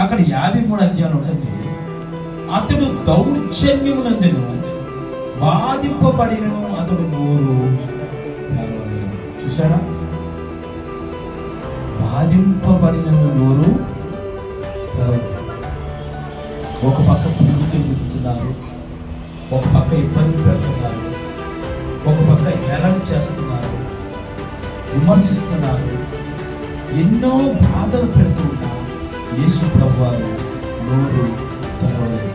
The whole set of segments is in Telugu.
అక్కడ 53 అధ్యాయం ఉంటుంది. అతడు దౌర్జన్యమునందును బాధింపబడినను అతడు నోరు తెరవలేదు. చూసారా, బాధింపబడిన నోరు తెరవలేదు. ఒక పక్క పురుగు తిరుగుతున్నారు, ఒక పక్క ఇబ్బంది పెడుతున్నారు, ఒక పక్క హేళన చేస్తున్నారు, విమర్శిస్తున్నారు, ఎన్నో బాధలు పెడుతున్నా యేసు ప్రభువారు నోరు తెరవలేదు.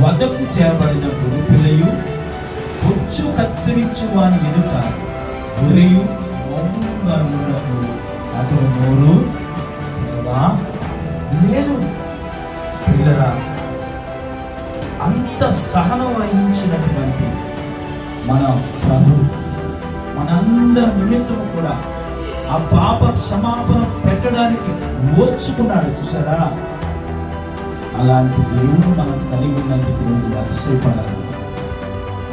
వదకు తేబడిన గొర్రెపిల్లయు బొచ్చు కత్తిరించు వాని ఎదుట గొర్రెయు మౌనంగా ఉన్నప్పుడు అతడు నోరు లేదు. పిల్లరా, అంత సహనం వహించినటువంటి మన ప్రభు మనందరి నిమిత్తము కూడా ఆ పాప క్షమాపణ పెట్టడానికి ఓర్చుకున్నాడు. చూసారా, అలాంటి దేవుడు మనం కలిగి ఉన్నందుకు రోజు అతిశయపడాలి.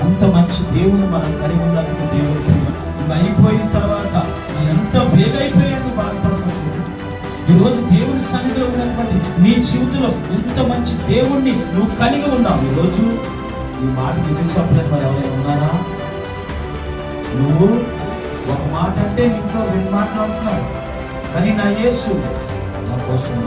అంత మంచి దేవుడు మనం కలిగి ఉన్నందుకు దేవుడు ఇవి అయిపోయిన తర్వాత ఎంత వేగైపోయేందుకు బాధపడుతుంది. ఈరోజు దేవుని సన్నిధిలో ఉన్నటువంటి నీ జీవితంలో ఎంత మంచి దేవుణ్ణి నువ్వు కలిగి ఉన్నావు. ఈరోజు ఈ మాటకి ఎదురు చెప్పలేదు మరి ఎవరైనా ఉన్నారా? నువ్వు ఒక మాట అంటే ఇంట్లో 2 మాటలు అంటున్నావు, కానీ నా యేసు నా కోసం